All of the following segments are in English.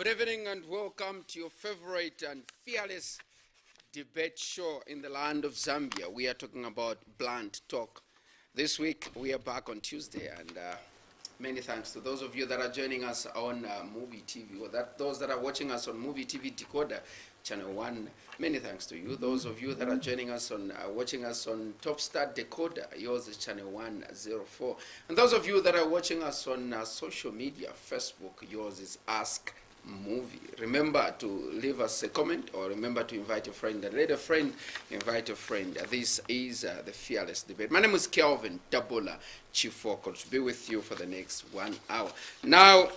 Good evening and welcome to your favorite and fearless debate show in the land of Zambia. We are talking about blunt talk. This week we are back on Tuesday, and many thanks to those of you that are joining us on Muvi TV, or those that are watching us on Muvi TV Decoder, Channel 1. Many thanks to you. Those of you that are joining us on, watching us on Top Star Decoder, yours is Channel 104. And those of you that are watching us on social media, Facebook, yours is Ask Muvi. Remember to leave us a comment, or remember to invite a friend, and let a friend invite a friend. This is the Fearless Debate. My name is Kelvin Dabola Chifoko, to be with you for the next 1 hour. Now,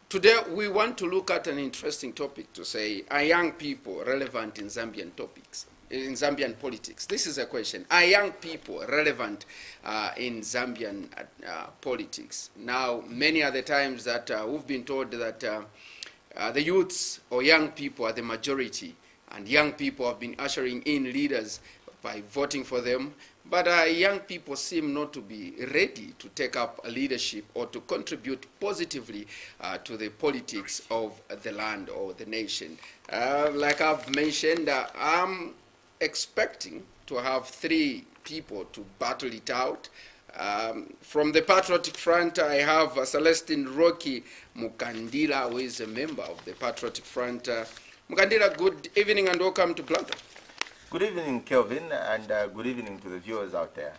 today we want to look at an interesting topic, to say, are young people relevant in Zambian topics, in Zambian politics? This is a question. Are young people relevant in Zambian politics? Now, many are the times that we've been told that the youths or young people are the majority, and young people have been ushering in leaders by voting for them. But young people seem not to be ready to take up a leadership or to contribute positively to the politics of the land or the nation. Like I've mentioned, I'm expecting to have 3 people to battle it out. From the Patriotic Front, I have Celestin Rocky Mukandila, who is a member of the Patriotic Front. Mukandila, good evening and welcome to Blantyre. Good evening, Kelvin, and good evening to the viewers out there.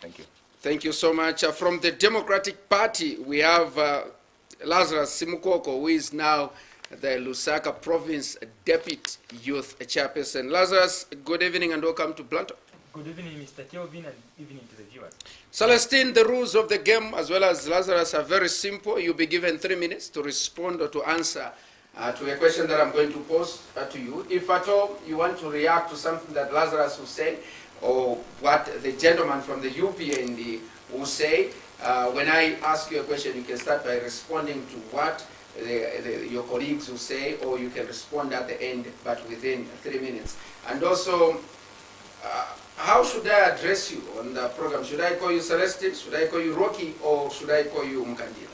Thank you. Thank you so much. From the Democratic Party, we have Lazarus Simukoko, who is now the Lusaka Province Deputy Youth Chairperson. Lazarus, good evening and welcome to Blantyre. Good evening, Mr. Kelvin, and evening to the viewers. Celestin, the rules of the game, as well as Lazarus, are very simple. You'll be given 3 minutes to respond or to answer to a question that I'm going to pose to you. If at all you want to react to something that Lazarus will say, or what the gentleman from the UPND will say, when I ask you a question, you can start by responding to what your colleagues will say, or you can respond at the end, but within 3 minutes. And also, how should I address you on the program? Should I call you Celestin? Should I call you Rocky? Or should I call you Mukandila?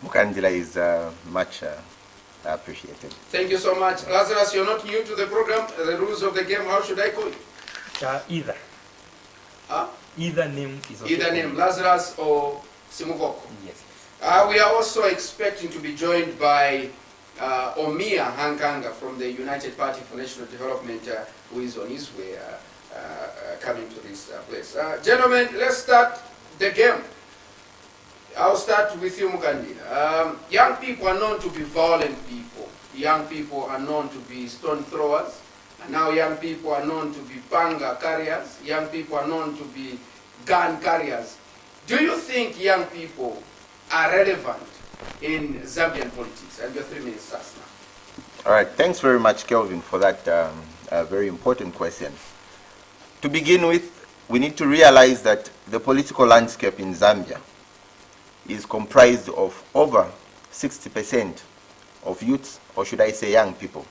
Mukandila is much appreciated. Thank you so much. Lazarus, you're not new to the program. The rules of the game, how should I call you? Either. Huh? Either name is okay. Either name, Lazarus or Simukoko. Yes. We are also expecting to be joined by Omia Hankanga from the United Party for National Development, who is on his way coming to this place. Gentlemen, let's start the game. I'll start with you, Mukandila. Young people are known to be violent people. Young people are known to be stone throwers. And now young people are known to be panga carriers. Young people are known to be gun carriers. Do you think young people are relevant in Zambian politics? And your 3 minutes starts now. All right, thanks very much, Kelvin, for that very important question. To begin with, we need to realize that the political landscape in Zambia is comprised of over 60% of youths, or should I say young people.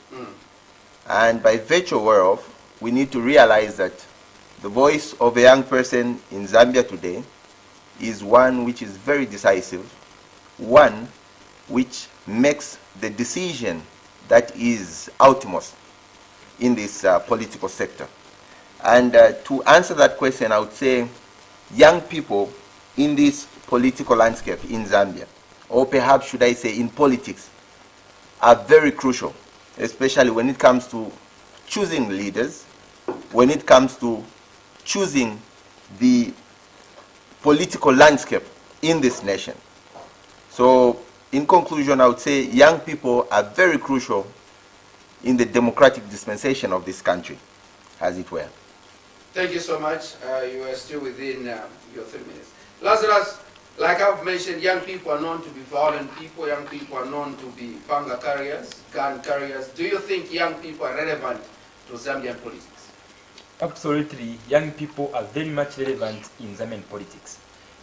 And by virtue whereof, we need to realize that the voice of a young person in Zambia today is one which is very decisive, one which makes the decision that is utmost in this political sector. And to answer that question, I would say young people in this political landscape in Zambia, or perhaps should I say in politics, are very crucial, especially when it comes to choosing leaders, when it comes to choosing the political landscape in this nation. So in conclusion, I would say young people are very crucial in the democratic dispensation of this country, as it were. Thank you so much. You are still within your 3 minutes. Lazarus, like I've mentioned, young people are known to be violent people. Young people are known to be panga carriers, gun carriers. Do you think young people are relevant to Zambian politics? Absolutely. Young people are very much relevant in Zambian politics.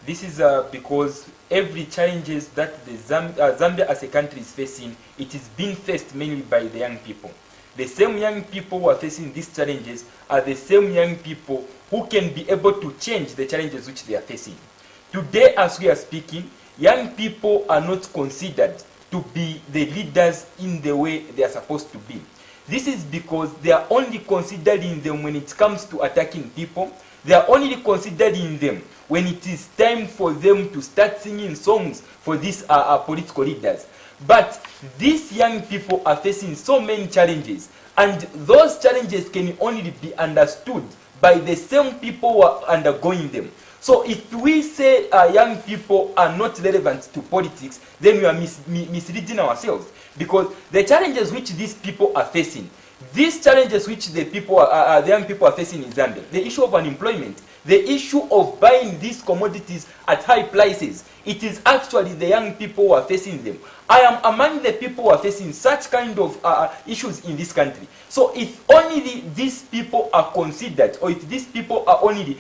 This is because every challenges that the Zambia as a country is facing, it is being faced mainly by the young people. The same young people who are facing these challenges are the same young people who can be able to change the challenges which they are facing. Today, as we are speaking, young people are not considered to be the leaders in the way they are supposed to be. This is because they are only considering them when it comes to attacking people. They are only considering them when it is time for them to start singing songs for these political leaders. But these young people are facing so many challenges, and those challenges can only be understood by the same people who are undergoing them. So if we say young people are not relevant to politics, then we are misleading ourselves, because the challenges which these people are facing, these challenges which the young people are facing in Zambia, the issue of unemployment, the issue of buying these commodities at high prices, it is actually the young people who are facing them. I am among the people who are facing such kind of issues in this country. So if only these people are considered, or if these people are only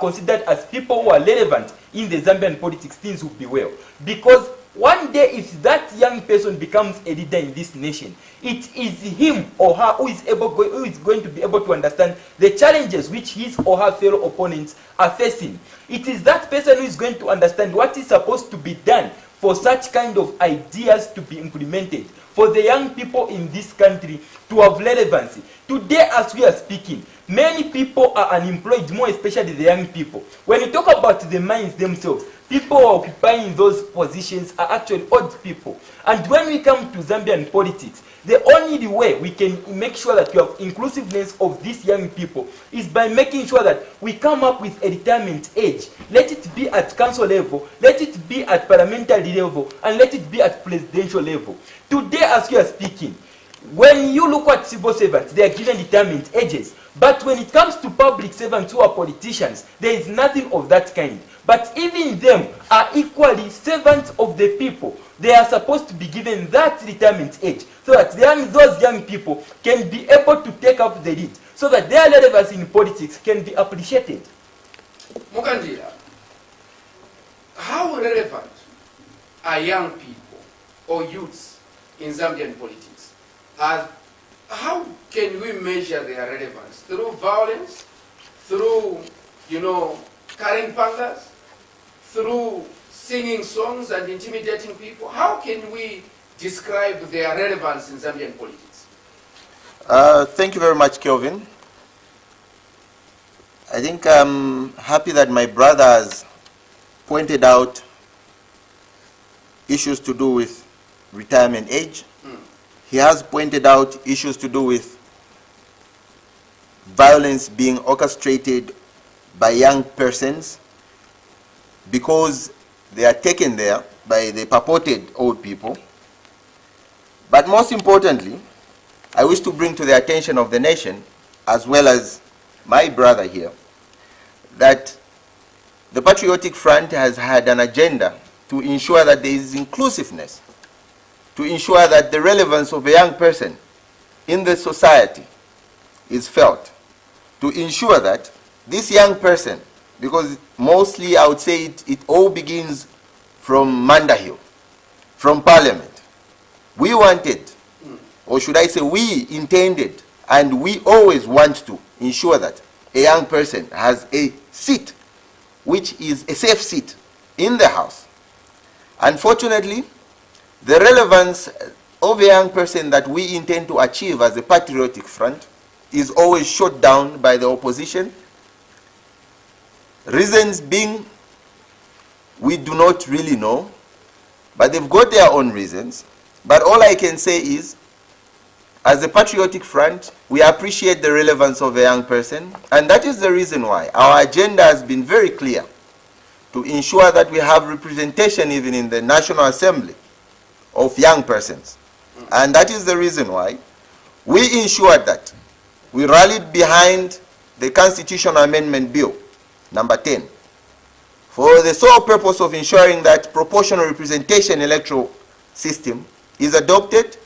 considered as people who are relevant in the Zambian politics, things will be well. Because one day, if that young person becomes a leader in this nation, it is him or her who is going to be able to understand the challenges which his or her fellow opponents are facing. It is that person who is going to understand what is supposed to be done for such kind of ideas to be implemented, for the young people in this country to have relevancy. Today, as we are speaking, many people are unemployed, more especially the young people. When you talk about the mines themselves, people occupying those positions are actually old people. And when we come to Zambian politics, the only way we can make sure that we have inclusiveness of these young people is by making sure that we come up with a retirement age. Let it be at council level, let it be at parliamentary level, and let it be at presidential level. Today, as we are speaking, when you look at civil servants, they are given retirement ages. But when it comes to public servants who are politicians, there is nothing of that kind. But even them are equally servants of the people. They are supposed to be given that retirement age, so that those young people can be able to take up the lead, so that their relevance in politics can be appreciated. Mukandila, how relevant are young people or youths in Zambian politics? How can we measure their relevance? Through violence? Through, carrying pangas? Through singing songs and intimidating people? How can we describe their relevance in Zambian politics? Thank you very much, Kelvin. I think I'm happy that my brother has pointed out issues to do with retirement age. He has pointed out issues to do with violence being orchestrated by young persons because they are taken there by the purported old people. But most importantly, I wish to bring to the attention of the nation, as well as my brother here, that the Patriotic Front has had an agenda to ensure that there is inclusiveness, to ensure that the relevance of a young person in the society is felt, to ensure that this young person, because mostly I would say it all begins from Mandahill, from Parliament. We wanted, or should I say we intended, and we always want to ensure that a young person has a seat, which is a safe seat in the House. Unfortunately, the relevance of a young person that we intend to achieve as a Patriotic Front is always shot down by the opposition. Reasons being, we do not really know, but they've got their own reasons. But all I can say is, as a Patriotic Front, we appreciate the relevance of a young person, and that is the reason why our agenda has been very clear, to ensure that we have representation even in the National Assembly of young persons. And that is the reason why we ensured that we rallied behind the Constitutional Amendment Bill, number 10, for the sole purpose of ensuring that proportional representation electoral system is adopted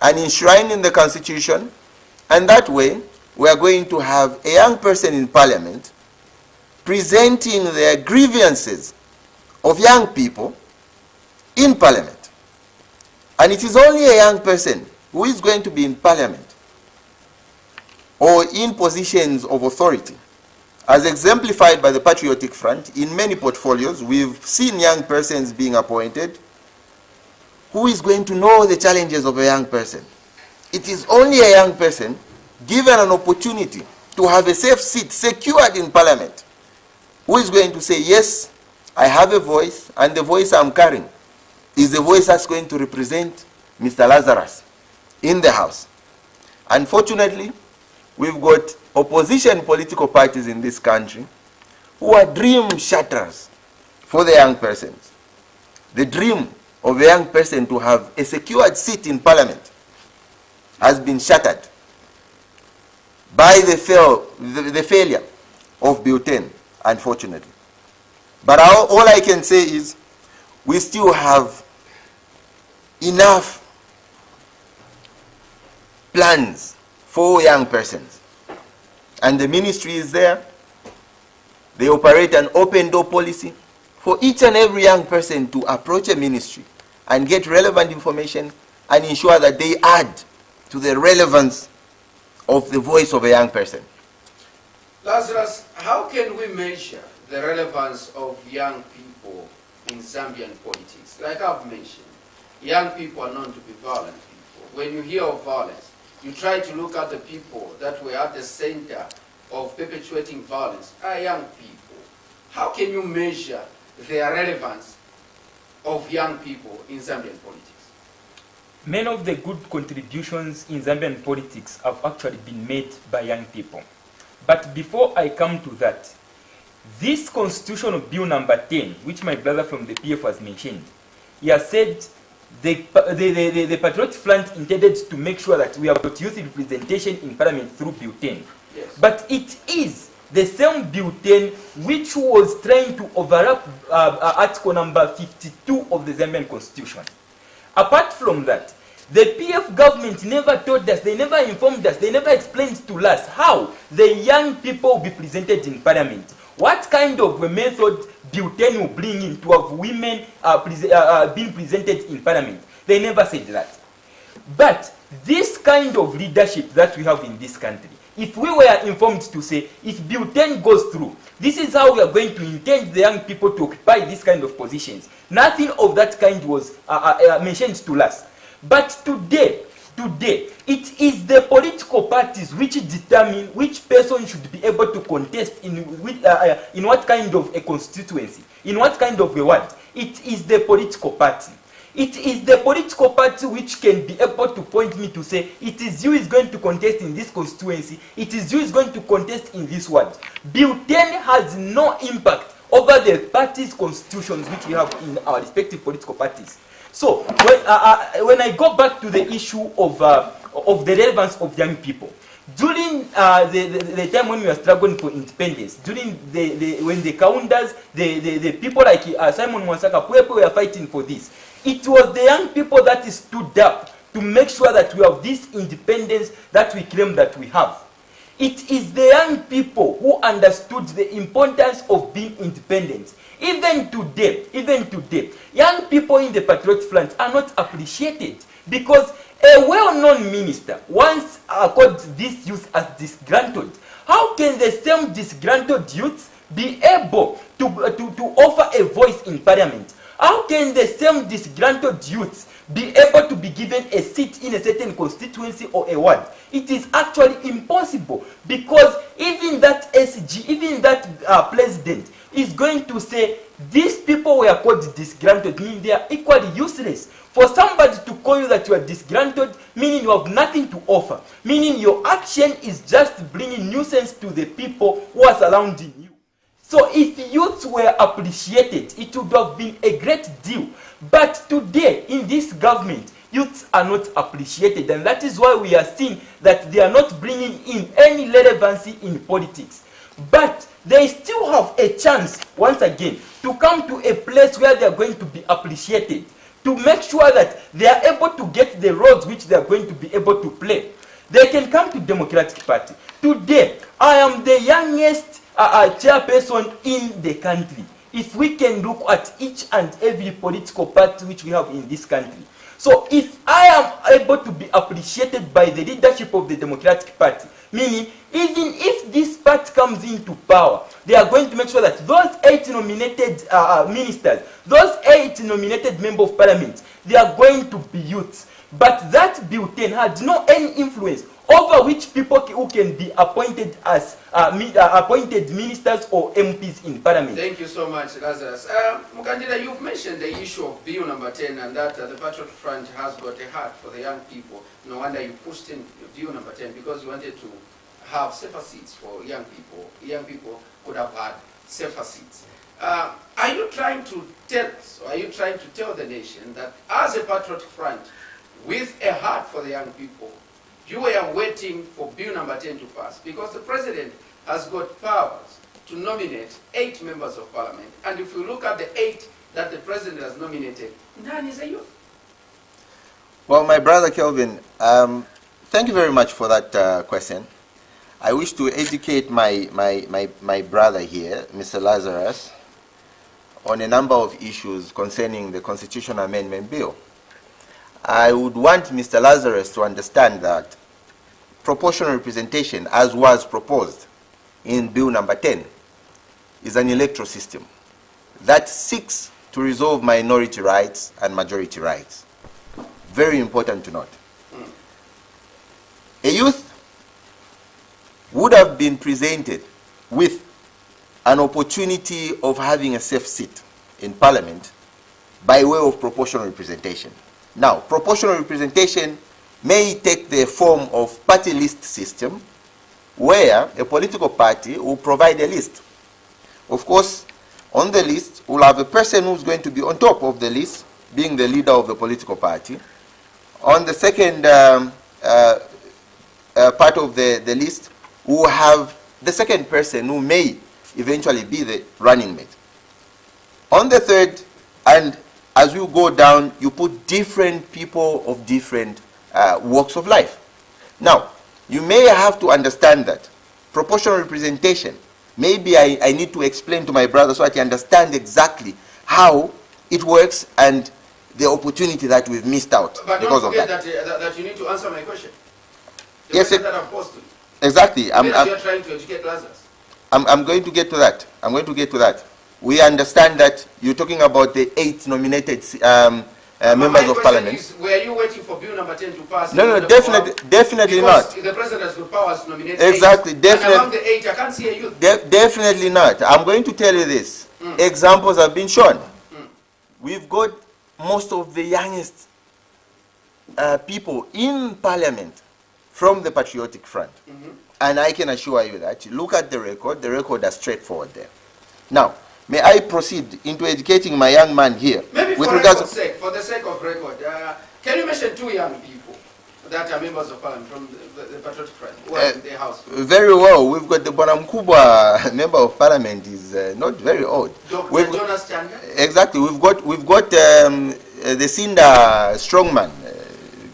and enshrined in the Constitution, and that way we are going to have a young person in Parliament presenting their grievances of young people in Parliament. And it is only a young person who is going to be in Parliament or in positions of authority. As exemplified by the Patriotic Front, in many portfolios, we've seen young persons being appointed who is going to know the challenges of a young person? It is only a young person given an opportunity to have a safe seat secured in Parliament who is going to say, yes, I have a voice, and the voice I'm carrying is the voice that's going to represent Mr. Lazarus in the House. Unfortunately, we've got opposition political parties in this country who are dream shatterers for the young persons. The dream of a young person to have a secured seat in Parliament has been shattered by the failure of Bill 10, unfortunately. But all I can say is we still have enough plans for young persons. And the ministry is there. They operate an open door policy for each and every young person to approach a ministry and get relevant information and ensure that they add to the relevance of the voice of a young person. Lazarus, how can we measure the relevance of young people in Zambian politics? Like I've mentioned, young people are known to be violent people. When you hear of violence, you try to look at the people that were at the center of perpetuating violence are young people. How can you measure their relevance of young people in Zambian politics? Many of the good contributions in Zambian politics have actually been made by young people. But before I come to that, this constitutional bill number 10, which my brother from the PF has mentioned, he has said the Patriot Front intended to make sure that we have got youth representation in Parliament through Bill 10. Yes. But it is the same Bill 10 which was trying to overlap article number 52 of the Zambian Constitution. Apart from that, the PF government never told us, they never informed us, they never explained to us how the young people will be presented in Parliament. What kind of a method Bill 10 will bring in to have women being presented in Parliament? They never said that. But this kind of leadership that we have in this country, if we were informed to say, if Bill 10 goes through, this is how we are going to intend the young people to occupy this kind of positions. Nothing of that kind was mentioned to us. But today, it is the political parties which determine which person should be able to contest in what kind of a constituency, in what kind of a ward. It is the political party. It is the political party which can be able to point me to say, it is you is going to contest in this constituency, it is you is going to contest in this ward. Bill 10 has no impact over the parties' constitutions which we have in our respective political parties. So when I go back to the issue of the relevance of young people, during the time when we were struggling for independence, during when the Kaundas, the people like Simon Mwansaka, people were fighting for this, it was the young people that stood up to make sure that we have this independence that we claim that we have. It is the young people who understood the importance of being independent. Even today, young people in the Patriot Front are not appreciated because a well-known minister once called this youth as disgruntled. How can the same disgruntled youth be able to offer a voice in Parliament? How can the same disgruntled youth be able to be given a seat in a certain constituency or a ward? It is actually impossible because even that SG, even that president is going to say these people were called disgruntled, meaning they are equally useless. For somebody to call you that you are disgruntled, meaning you have nothing to offer, meaning your action is just bringing nuisance to the people who are surrounding you. So if youth were appreciated, it would have been a great deal. But today, in this government, youths are not appreciated, and that is why we are seeing that they are not bringing in any relevancy in politics. But they still have a chance, once again, to come to a place where they are going to be appreciated, to make sure that they are able to get the roles which they are going to be able to play. They can come to Democratic Party. Today, I am the youngest chairperson in the country. If we can look at each and every political party which we have in this country. So if I am able to be appreciated by the leadership of the Democratic Party, meaning even if this party comes into power, they are going to make sure that those 8 nominated ministers, those 8 nominated members of parliament, they are going to be youths. But that Bill 10 had no any influence over which people who can be appointed as appointed ministers or MPs in parliament. Thank you so much, Lazarus. Mukandila, you've mentioned the issue of Bill number 10 and that the Patriot Front has got a heart for the young people. No wonder you pushed in Bill number 10 because you wanted to have safer seats for young people. Young people could have had safer seats. Are you trying to tell us, or are you trying to tell the nation that as a Patriot Front with a heart for the young people, you were waiting for Bill number 10 to pass because the president has got powers to nominate 8 members of parliament, and if you look at the 8 that the president has nominated, none is a youth. Well, my brother Kelvin, thank you very much for that question. I wish to educate my brother here, Mr. Lazarus, on a number of issues concerning the Constitutional Amendment Bill. I would want Mr. Lazarus to understand that proportional representation, as was proposed in Bill number 10, is an electoral system that seeks to resolve minority rights and majority rights. Very important to note. A youth would have been presented with an opportunity of having a safe seat in parliament by way of proportional representation. Now, proportional representation may take the form of party list system, where a political party will provide a list. Of course, on the list, we'll have a person who's going to be on top of the list, being the leader of the political party. On the second part of the list, we'll have the second person who may eventually be the running mate. On the third, and as you go down, you put different people of different walks of life. Now, you may have to understand that proportional representation, maybe I need to explain to my brother so that he understands exactly how it works and the opportunity that we've missed out but because don't of forget that. that you need to answer my question. The Yes, question that I've posed to you. Exactly. You're trying to educate Lazarus. I'm going to get to that. I'm going to get to that. We understand that you're talking about the 8 nominated members of parliament. Is, were you waiting for Bill number 10 to pass? No, definitely not. The president has got powers to nominate Exactly, 8. definitely. And among the 8, I can't see a youth. Definitely not. I'm going to tell you this. Examples have been shown. We've got most of the youngest people in parliament from the Patriotic Front. And I can assure you that, look at the record is straightforward there. Now, may I proceed into educating my young man here? Maybe with for regards the sake of record, can you mention 2 young people that are members of parliament from the Patriotic Front who are in their house? Very well. We've got the Bonamkubwa member of parliament, is not very old. Dr. Jonas Chanda? Exactly. We've got the Sinda strongman,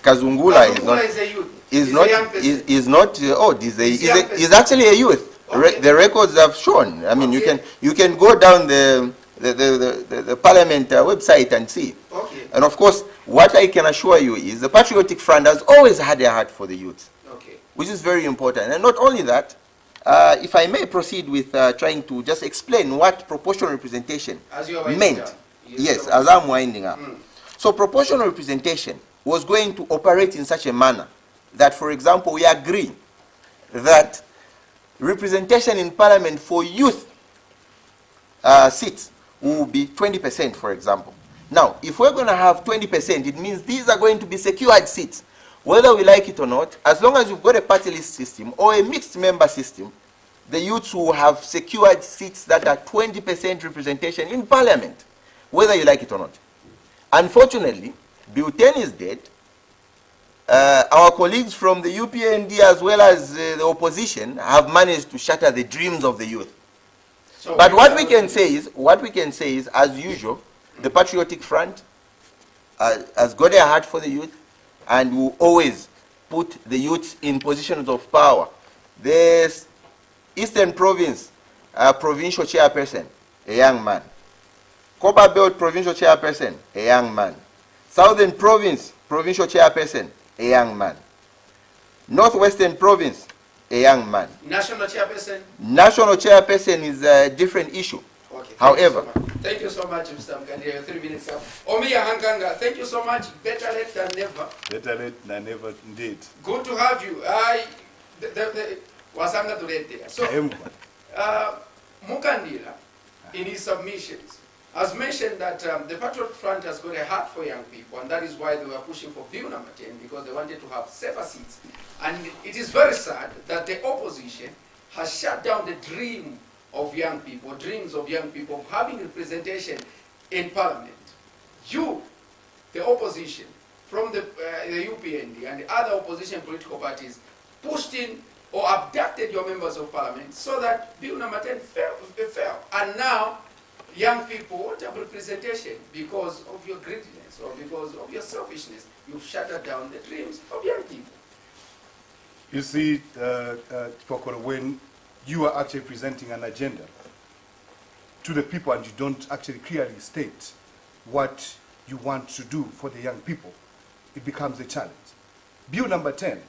Kazungula is a youth. Is not old. He's actually a youth. Okay. The records have shown. I mean, Okay. you can go down the parliament website and see. Okay. And of course, what I can assure you is the Patriotic Front has always had a heart for the youth, Okay. which is very important. And not only that, if I may proceed with trying to just explain what proportional representation As you are winding meant. up. Yes, as I'm winding up. So proportional representation was going to operate in such a manner that, for example, we agree that representation in parliament for youth seats will be 20%, for example. Now, if we're going to have 20%, it means these are going to be secured seats. Whether we like it or not, as long as you've got a party list system or a mixed member system, the youths will have secured seats that are 20% representation in parliament, whether you like it or not. Unfortunately, Bill 10 is dead. Our colleagues from the UPND as well as the opposition have managed to shatter the dreams of the youth. So But what we can say is, as usual, the Patriotic Front has got a heart for the youth and will always put the youths in positions of power. There's Eastern Province provincial chairperson, a young man. Copper Belt provincial chairperson, a young man. Southern Province provincial chairperson, a young man. Northwestern Province, a young man. National chairperson? National chairperson is a different issue. Okay. However, thank you so much, Mr. Mukandila. 3 minutes up. Omiya Hankanga, thank you so much. Better late than never. Better late than never, indeed. Good to have you. Wasanga Turete. So, Mukandila, in his submissions, has mentioned that the Patriot Front has got a heart for young people, and that is why they were pushing for Bill number 10, because they wanted to have safer seats. And it is very sad that the opposition has shut down the dream of young people, dreams of young people, of having representation in parliament. You, the opposition, from the UPND and the other opposition political parties, pushed in or abducted your members of parliament so that Bill number 10 fell. And now, young people won't have representation because of your greediness or because of your selfishness. You've shattered down the dreams of young people. You see, Fokoro, when you are actually presenting an agenda to the people and you don't actually clearly state what you want to do for the young people, it becomes a challenge. Bill number 10,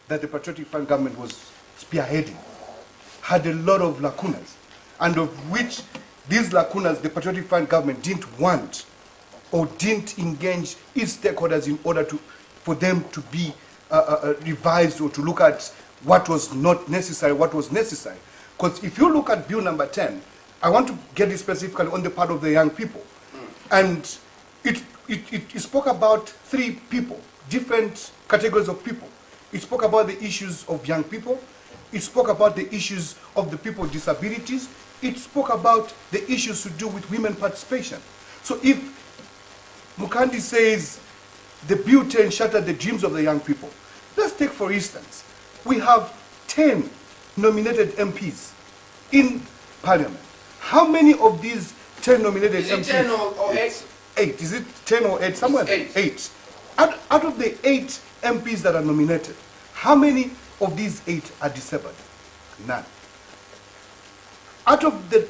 that the Patriotic Front government was spearheading, had a lot of lacunas, and of which these lacunas the Patriotic Front government didn't want or didn't engage its stakeholders in order for them to be revised or to look at what was not necessary, what was necessary. Because if you look at Bill number 10, I want to get it specifically on the part of the young people. And it spoke about 3 people, different categories of people. It spoke about the issues of young people. It spoke about the issues of the people with disabilities. It spoke about the issues to do with women participation. So if Mukandi says the Bill 10 shattered the dreams of the young people, let's take for instance, we have 10 nominated MPs in parliament. How many of these 10 nominated MPs? Is it 10 or 8? 8. Is it 10 or 8? Somewhere. 8. Out of the 8 MPs that are nominated, how many of these 8 are disabled? None. Out of the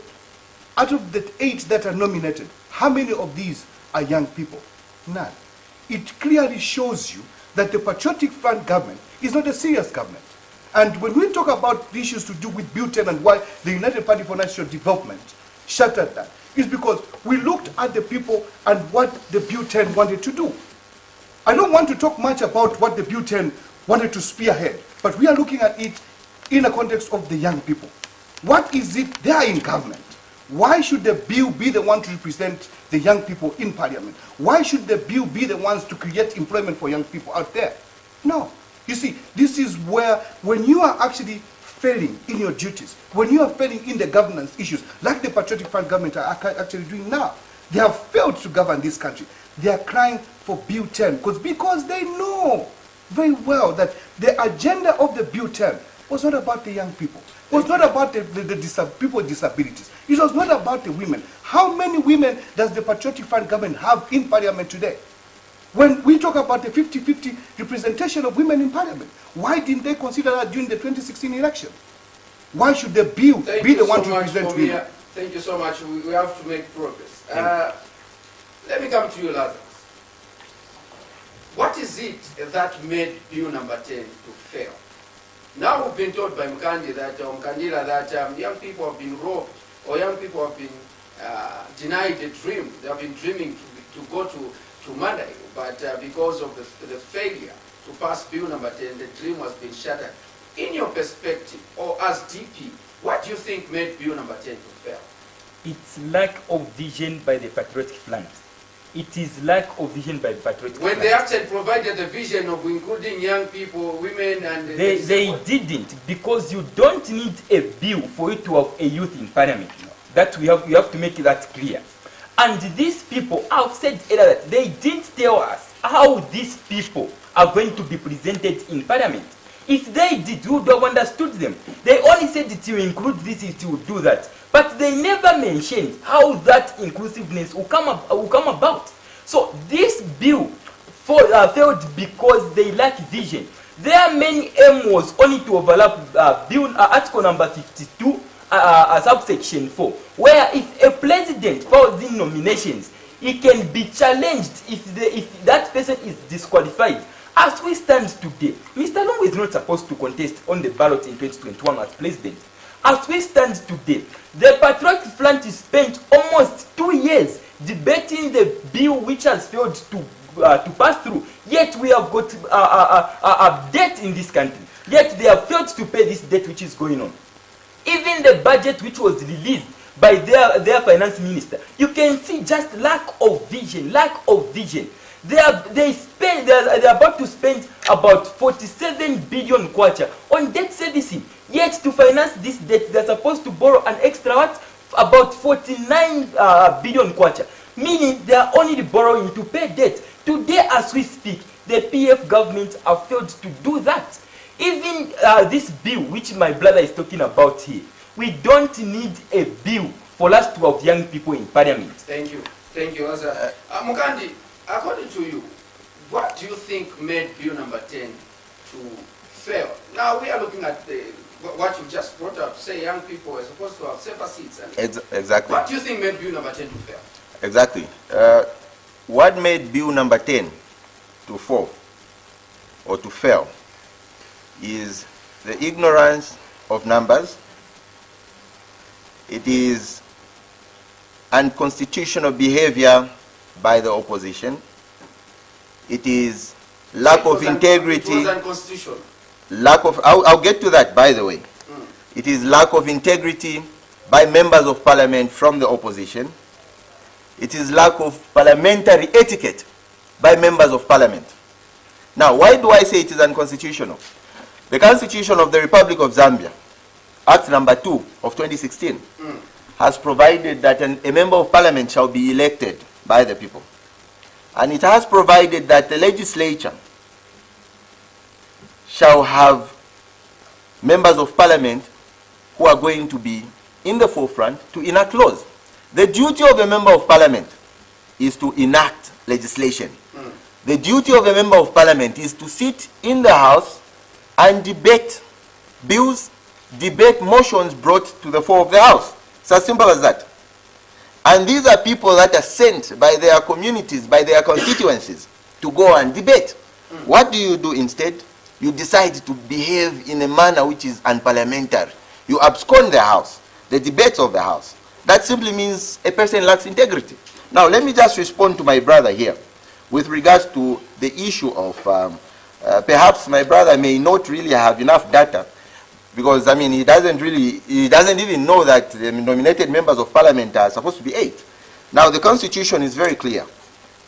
8 that are nominated, how many of these are young people? None. It clearly shows you that the Patriotic Front government is not a serious government. And when we talk about the issues to do with Bill 10 and why the United Party for National Development shattered that, is because we looked at the people and what the Bill 10 wanted to do. I don't want to talk much about what the Bill 10 wanted to spearhead, but we are looking at it in a context of the young people. What is it they are in government? Why should the bill be the one to represent the young people in parliament? Why should the bill be the ones to create employment for young people out there? No. You see, this is where, when you are actually failing in your duties, when you are failing in the governance issues, like the Patriotic Front government are actually doing now, they have failed to govern this country. They are crying for Bill 10 because they know very well that the agenda of the Bill 10 was not about the young people. It was not about the people with disabilities. It was not about the women. How many women does the Patriotic Front government have in parliament today? When we talk about the 50-50 representation of women in parliament, why didn't they consider that during the 2016 election? Why should the bill be the one to represent women? Thank you so much. We have to make progress. Let me come to you, Lazarus. What is it that made Bill number 10 to fail? Now we've been told by Mukandila that young people have been robbed, or young people have been denied a dream. They have been dreaming to go to Mandai, but because of the failure to pass Bill number 10, the dream has been shattered. In your perspective, or as DP, what do you think made Bill number 10 to fail? It's lack of vision by the Patriotic Front. It is lack of vision by the Patriotic Front. When they actually provided the vision of including young people, women, and they didn't, because you don't need a bill for you to have a youth in parliament. That you have to make that clear. And these people have said earlier that they didn't tell us how these people are going to be presented in parliament. If they did, we would have understood them. They only said that you include this, it will do that. But they never mentioned how that inclusiveness will come about. So this bill failed because they lack vision. Their main aim was only to overlap Article number 52, subsection 4, where if a president files in nominations, he can be challenged if that person is disqualified. As we stand today, Mr. Lungu is not supposed to contest on the ballot in 2021 as president. As we stand today, the Patriotic Front spent almost 2 years debating the bill which has failed to pass through. Yet we have got a debt in this country. Yet they have failed to pay this debt which is going on. Even the budget which was released by their finance minister, you can see just lack of vision, They are about to spend about 47 billion kwacha on debt servicing. Yet to finance this debt, they're supposed to borrow an extra what? About 49 billion kwacha. Meaning they are only borrowing to pay debt. Today as we speak, the PF government have failed to do that. Even this bill which my brother is talking about here, we don't need a bill for us to have young people in parliament. Thank you, Lazarus. Mukandi, according to you, what do you think made bill number 10 to fail? Now we are looking at what you just brought up, say young people are supposed to have safer seats. And exactly. What do you think made bill number 10 to fail? Exactly. What made bill number 10 to fall or to fail is the ignorance of numbers. It is unconstitutional behavior by the opposition. It is lack of integrity. It was unconstitutional. I'll get to that, by the way. It is lack of integrity by members of parliament from the opposition. It is lack of parliamentary etiquette by members of parliament. Now, why do I say it is unconstitutional? The Constitution of the Republic of Zambia, Act number 2 of 2016, has provided that a member of parliament shall be elected by the people. And it has provided that the legislature shall have members of parliament who are going to be in the forefront to enact laws. The duty of a member of parliament is to enact legislation. The duty of a member of parliament is to sit in the house and debate bills, debate motions brought to the floor of the house. It's as simple as that. And these are people that are sent by their communities, by their constituencies, to go and debate. What do you do instead? You decide to behave in a manner which is unparliamentary. You abscond the house, the debates of the house. That simply means a person lacks integrity. Now, let me just respond to my brother here with regards to the issue of perhaps my brother may not really have enough data, because I mean he doesn't even know that the nominated members of parliament are supposed to be 8. Now the Constitution is very clear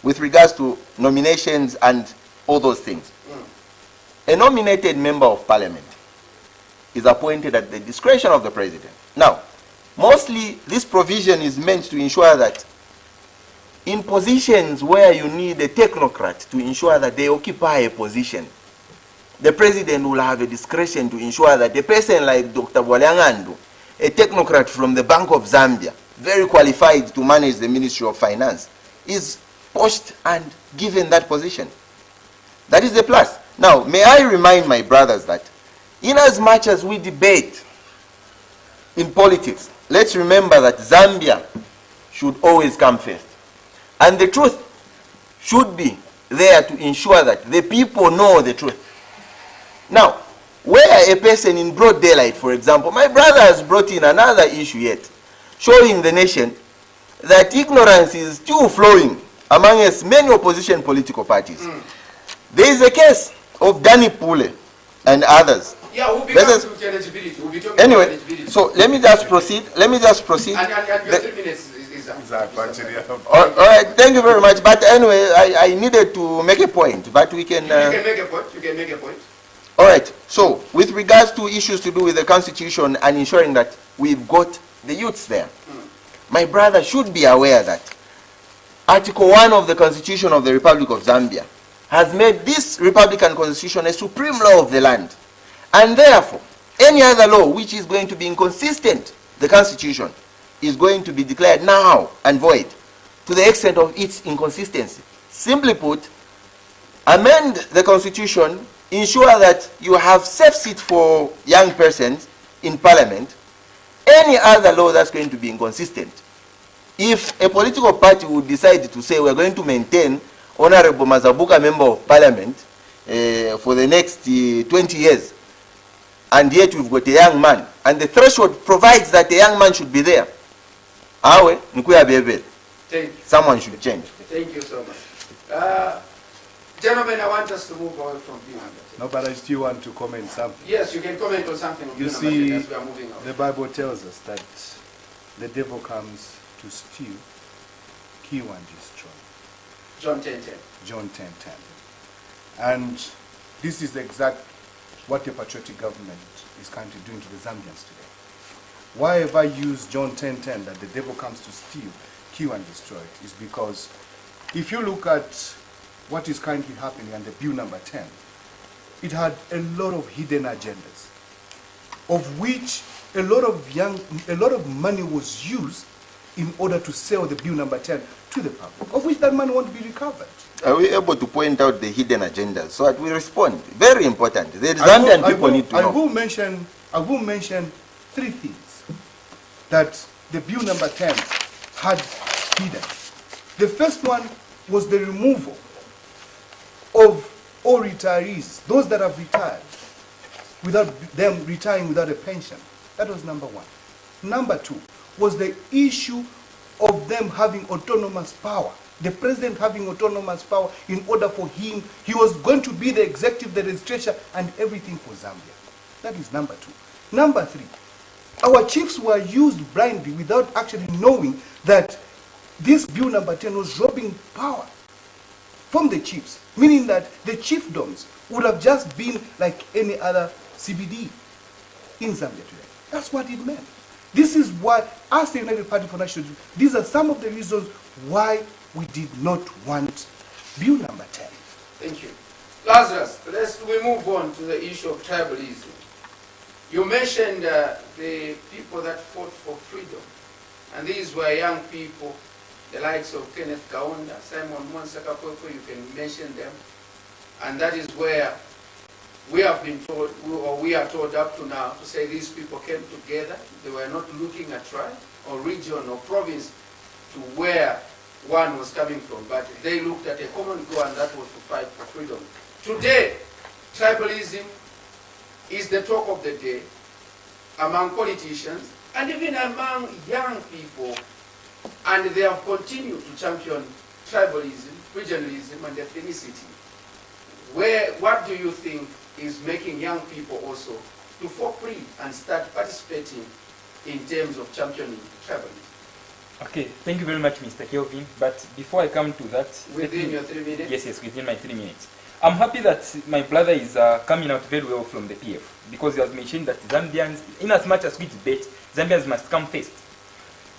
with regards to nominations and all those things. A nominated member of parliament is appointed at the discretion of the president. Now, mostly this provision is meant to ensure that in positions where you need a technocrat to ensure that they occupy a position, the president will have a discretion to ensure that a person like Dr. Bwalyangandu, a technocrat from the Bank of Zambia, very qualified to manage the Ministry of Finance, is pushed and given that position. That is the plus. Now, may I remind my brothers that in as much as we debate in politics, let's remember that Zambia should always come first. And the truth should be there to ensure that the people know the truth. Now, where a person in broad daylight, for example, my brother has brought in another issue yet, showing the nation that ignorance is still flowing amongst many opposition political parties. There is a case of Danny Pule and others. Yeah, we'll be talking to eligibility. We'll be talking anyway, about eligibility. so let me just proceed. And your 3 minutes is up. All right, thank you very much. But anyway, I needed to make a point, but we can... You can make a point. You can make a point. All right, so with regards to issues to do with the Constitution and ensuring that we've got the youths there, my brother should be aware that Article 1 of the Constitution of the Republic of Zambia has made this Republican Constitution a supreme law of the land. And therefore, any other law which is going to be inconsistent, the Constitution, is going to be declared now and void to the extent of its inconsistency. Simply put, amend the Constitution, ensure that you have safe seat for young persons in Parliament. Any other law that's going to be inconsistent. If a political party would decide to say we're going to maintain Honorable Mazabuka Member of Parliament for the next 20 years, and yet we've got a young man, and the threshold provides that a young man should be there. Awe, nikuya bebe. Someone should change. Thank you so much. Gentlemen, I want us to move away from Bill number 10. No, but I still want to comment something. Yes, you can comment on something. You see, as we are moving on. the Bible tells us that the devil comes to steal, kill, and destroy. John 10:10. John 10:10. And this is exact what the patriotic government is currently doing to the Zambians today. Why have I used John 10:10, that the devil comes to steal, kill, and destroy, is because if you look at what is currently happening under bill number 10, it had a lot of hidden agendas, of which a lot of money was used in order to sell the bill number 10 to the public, of which that money won't be recovered. Are we able to point out the hidden agendas so that we respond? Very important. The Zambian people need to know. I will mention three things that the bill number 10 had hidden. The first one was the removal of all retirees, those that have retired, without them retiring without a pension. That was number one. Number two was the issue of them having autonomous power. The president having autonomous power in order for him, he was going to be the executive, the legislature, and everything for Zambia. That is number two. Number three, our chiefs were used blindly without actually knowing that this bill number 10 was robbing power from the chiefs, meaning that the chiefdoms would have just been like any other CBD in Zambia today. That's what it meant. This is why, as the United Party for National Unity, these are some of the reasons why we did not want bill number 10. Thank you. Lazarus, we move on to the issue of tribalism. You mentioned the people that fought for freedom, and these were young people, the likes of Kenneth Kaunda, Simon Monsakapoko, you can mention them, and that is where we have been told, or we are told up to now, to say these people came together. They were not looking at tribe or region or province to where one was coming from, but they looked at a common goal, and that was to fight for freedom. Today, tribalism is the talk of the day among politicians and even among young people, and they have continued to champion tribalism, regionalism, and ethnicity. What do you think is making young people also to fall free and start participating in terms of championing tribalism? Okay, thank you very much, Mr. Kelvin. But before I come to that... Within your 3 minutes? Yes, within my 3 minutes. I'm happy that my brother is coming out very well from the PF, because he has mentioned that Zambians, in as much as we debate, Zambians must come first.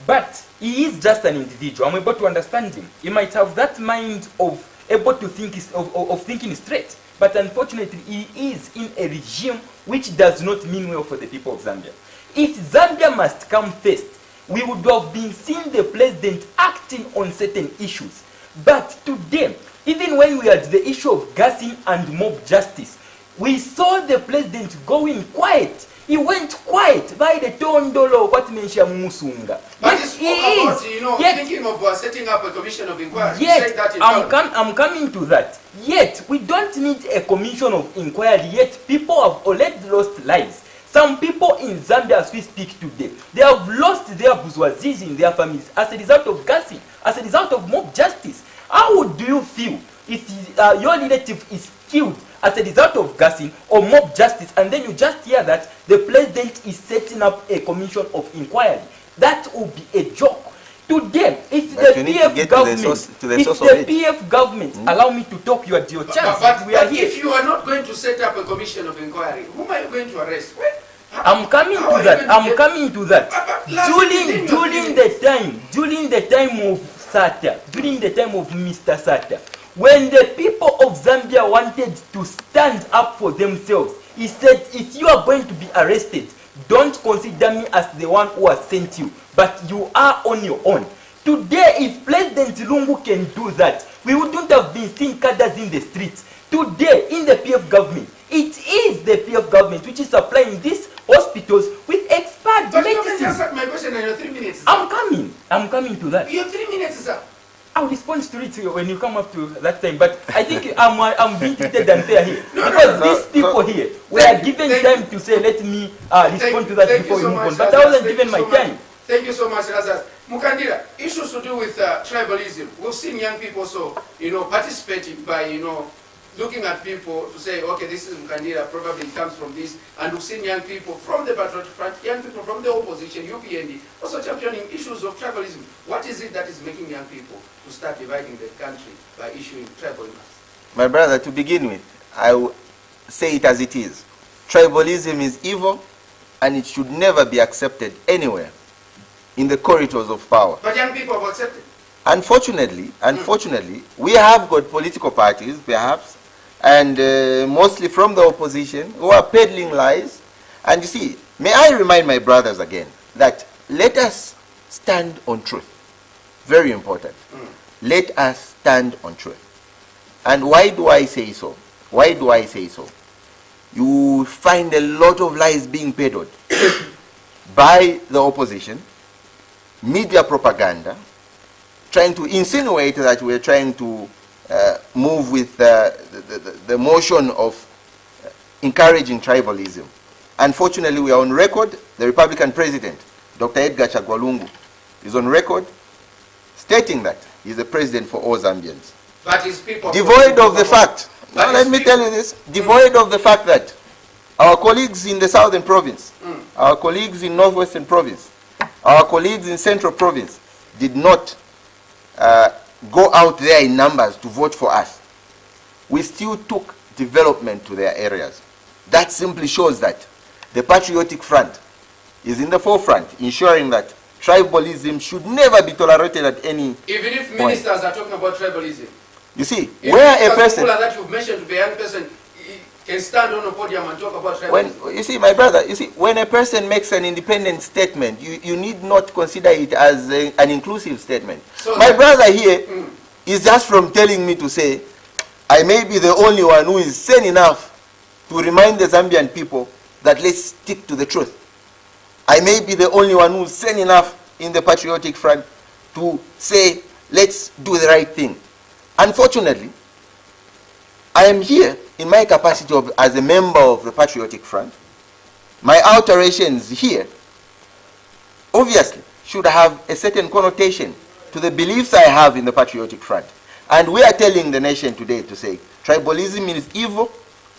But he is just an individual. I'm able to understand him. He might have that mind of able to think of thinking straight, but unfortunately he is in a regime which does not mean well for the people of Zambia. If Zambia must come first, we would have been seeing the president acting on certain issues. But today, even when we had the issue of gassing and mob justice, we saw the president going quiet. He went quiet by the tondolo what mentioned Musunga. But he spoke about, thinking of setting up a commission of inquiry. Yet, I'm coming to that. Yet, we don't need a commission of inquiry. Yet, people have already lost lives. Some people in Zambia, as we speak today, they have lost their bourgeoisies in their families as a result of gassing, as a result of mob justice. How do you feel if your relative is killed as a result of gassing or mob justice, and then you just hear that the president is setting up a commission of inquiry? That would be a joke. Today, if the PF government, allow me to talk, you at your chance. But here. If you are not going to set up a commission of inquiry, whom are you going to arrest? I'm coming to that. During the time of Sata, during the time of Mr. Sata, when the people of Zambia wanted to stand up for themselves, he said, if you are going to be arrested, don't consider me as the one who has sent you, but you are on your own. Today, if President Lungu can do that, we wouldn't have been seeing cadres in the streets. Today, in the PF government, it is the PF government which is supplying these hospitals with expert medicine. But you can answer my question in your 3 minutes. I'm coming to that. Your 3 minutes, sir. I'll respond to it when you come up to that time. But I think I'm being treated unfair here. Because these people here were given time to say, let me respond to that before we move on. But I wasn't given my time. Thank you so much, Lazarus. Mukandila, issues to do with tribalism. We've seen young people also, participating by, looking at people to say, okay, this is Mukandila, probably comes from this. And we've seen young people from the Patriotic Front, young people from the opposition, UPND, also championing issues of tribalism. What is it that is making young people to start dividing the country by issuing tribalism? My brother, to begin with, I will say it as it is. Tribalism is evil, and it should never be accepted anywhere in the corridors of power. But young people have accepted. Unfortunately, we have got political parties, perhaps, and mostly from the opposition, who are peddling lies. And you see, may I remind my brothers again that let us stand on truth. Very important. Let us stand on truth. And why do I say so? Why do I say so? You find a lot of lies being peddled by the opposition, media propaganda, trying to insinuate that we're trying to move with the motion of encouraging tribalism. Unfortunately, we are on record. The Republican president, Dr. Edgar Chagwalungu, is on record stating that he's the president for all Zambians. But his people... Devoid of the fact, now let me tell you this, devoid of the fact that our colleagues in the Southern Province, our colleagues in Northwestern Province, our colleagues in Central Province did not go out there in numbers to vote for us. We still took development to their areas. That simply shows that the Patriotic Front is in the forefront, ensuring that tribalism should never be tolerated at any Even if ministers are talking about tribalism. You see, If where a person... people that you've mentioned to be a young person can stand on a podium and talk about tribalism. When, you see, my brother, when a person makes an independent statement, you need not consider it as an inclusive statement. So my brother here is just from telling me to say, I may be the only one who is sane enough to remind the Zambian people that let's stick to the truth. I may be the only one who is sane enough in the Patriotic Front to say, let's do the right thing. Unfortunately, I am here in my capacity as a member of the Patriotic Front. My alterations here obviously should have a certain connotation to the beliefs I have in the Patriotic Front. And we are telling the nation today to say, tribalism is evil.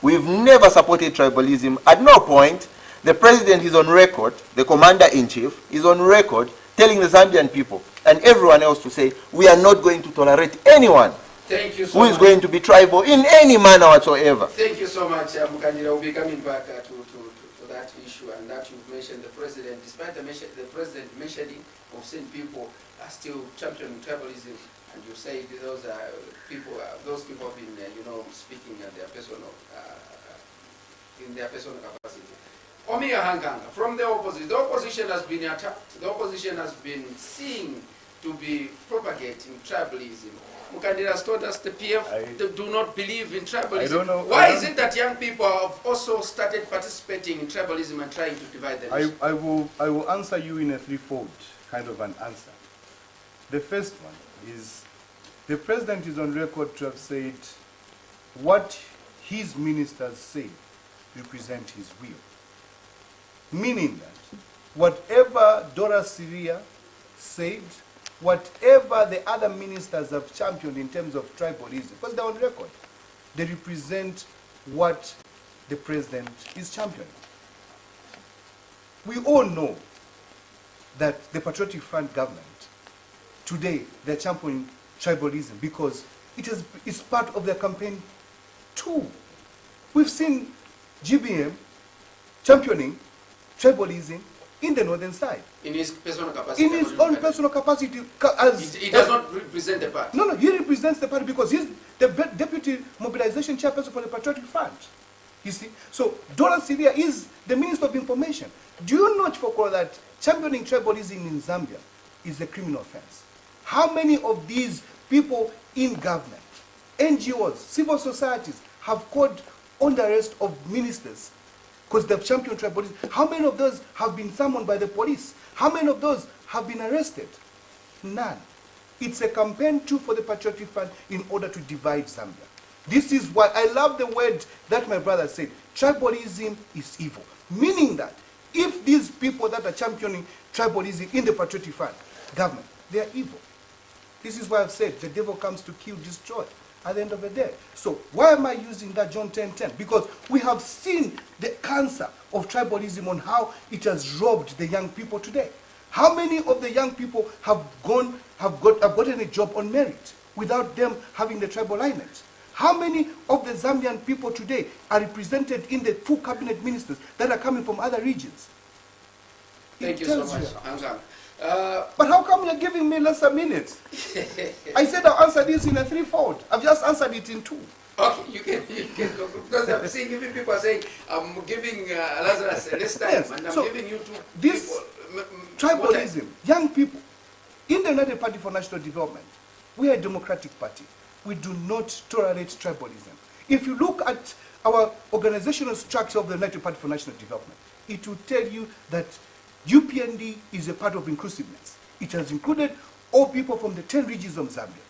We've never supported tribalism. At no point, the president is on record, the commander-in-chief is on record, telling the Zambian people and everyone else to say, we are not going to tolerate anyone who is going to be tribal in any manner whatsoever. Thank you so much, Mukandila. We'll be coming back to that issue, and that you've mentioned the president. Despite the president mentioning, we've seen people are still championing tribalism, and you say those people have been, speaking at their personal, in their personal capacity. Omiya Hanganga, from the opposition has been attacked. The opposition has been seen to be propagating tribalism. Mukandila has told us the PF do not believe in tribalism. I don't know. Why is it that young people have also started participating in tribalism and trying to divide the nation? I will answer you in a threefold kind of an answer. The first one is, the president is on record to have said what his ministers say represent his will. Meaning that whatever Dora Syria said, whatever the other ministers have championed in terms of tribalism, because they're on record, they represent what the president is championing. We all know that the Patriotic Front government, today, they're championing tribalism because it's part of their campaign too. We've seen GBM championing tribalism in the northern side. In his personal capacity? In his own personal capacity. He does not represent the party? No, he represents the party because he's the deputy mobilization chairperson for the Patriotic Front. You see? So, Dora Syria is the Minister of Information. Do you not forget that championing tribalism in Zambia is a criminal offense? How many of these people in government, NGOs, civil societies, have called on the arrest of ministers because they've championed tribalism? How many of those have been summoned by the police? How many of those have been arrested? None. It's a campaign tool for the Patriotic Front in order to divide Zambia. This is why I love the word that my brother said. Tribalism is evil. Meaning that if these people that are championing tribalism in the Patriotic Front government, they are evil. This is why I've said the devil comes to kill, destroy at the end of the day. So why am I using that John 10:10? Because we have seen the cancer of tribalism on how it has robbed the young people today. How many of the young people have gotten a job on merit without them having the tribal lineage? How many of the Zambian people today are represented in the full cabinet ministers that are coming from other regions? Thank you so much, Angang. But how come you're giving me lesser minutes? I said I'll answer this in a threefold. I've just answered it in 2. Okay, you can go, because I'm seeing even people are saying I'm giving Lazarus less time, Yes, and I'm so giving you 2 this people tribalism, young people, in the United Party for National Development, we are a democratic party. We do not tolerate tribalism. If you look at our organizational structure of the United Party for National Development, it will tell you that UPND is a part of inclusiveness. It has included all people from the 10 regions of Zambia.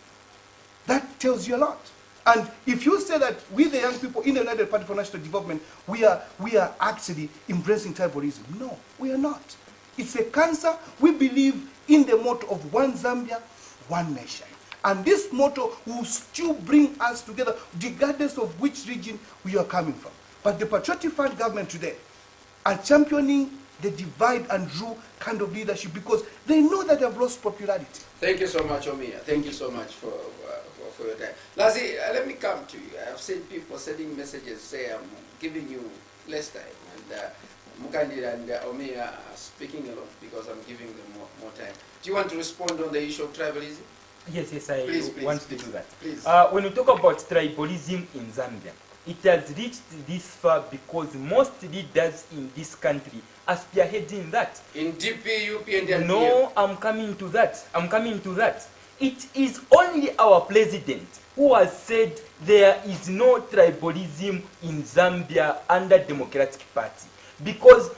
That tells you a lot. And if you say that we, the young people in the United Party for National Development, we are actually embracing tribalism, no, we are not. It's a cancer. We believe in the motto of one Zambia, one nation. And this motto will still bring us together, regardless of which region we are coming from. But the Patriotic Front government today are championing the divide and rule kind of leadership because they know that they've lost popularity. Thank you so much, Omiya. Thank you so much for your time. Lazi, let me come to you. I've seen people sending messages say I'm giving you less time. And Mukandila and Omiya are speaking a lot because I'm giving them more time. Do you want to respond on the issue of tribalism? Yes, I want to do that. Please. When we talk about tribalism in Zambia, it has reached this far because most leaders in this country are spearheading that. In DP, UPND, and No, I'm coming to that. It is only our president who has said there is no tribalism in Zambia under Democratic Party. Because